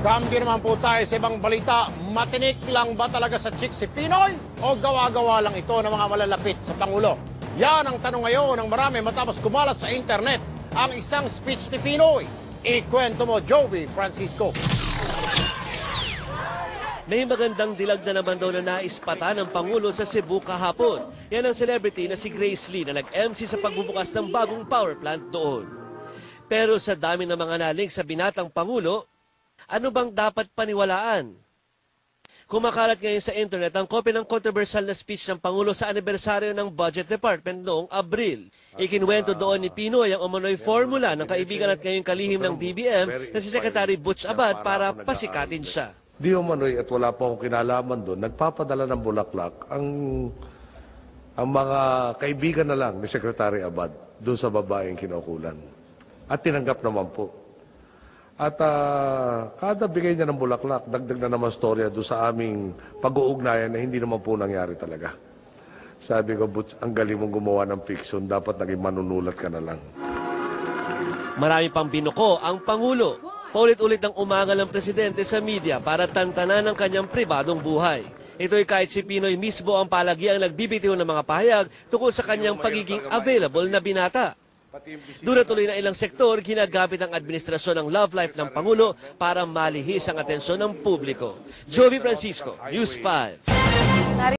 Cambio naman po tayo sa ibang balita. Matinik lang ba talaga sa chick si Pinoy o gawa-gawa lang ito ng mga malalapit sa Pangulo? Yan ang tanong ngayon ng marami matapos kumalat sa internet ang isang speech ni Pinoy. Ikwento mo, Joey Francisco. May magandang dilag na naman daw na naispata ng Pangulo sa Cebu kahapon. Yan ang celebrity na si Grace Lee na nag-MC sa pagbubukas ng bagong power plant doon. Pero sa dami ng mga naling sa binatang Pangulo, ano bang dapat paniwalaan? Kumakalat ngayon sa internet ang kopya ng controversial na speech ng Pangulo sa anibersaryo ng Budget Department noong Abril. Ikinwento doon ni Pinoy ang umano'y formula ng kaibigan at ngayong kalihim ng DBM na si Secretary Butch Abad para pasikatin siya. Di umano'y at wala pa akong kinalaman doon, nagpapadala ng bulaklak ang mga kaibigan na lang ni Secretary Abad doon sa babaeng kinukulan. At tinanggap naman po. At kada bigay niya ng bulaklak, dagdag na naman storya doon sa aming pag-uugnayan na hindi naman po nangyari talaga. Sabi ko, Butch, ang galing mong gumawa ng fiction, dapat naging manunulat ka na lang. Marami pang binuko ang Pangulo. Paulit-ulit ang umangal ng presidente sa media para tantanan ang kanyang pribadong buhay. Ito'y kahit si Pinoy mismo ang palagiang nagbibitiw ng mga pahayag tungkol sa kanyang pagiging available na binata. Doon tuloy na ilang sektor, ginagamit ang administrasyon ng love life ng Pangulo para malihis ang atensyon ng publiko. Joey Francisco, News 5.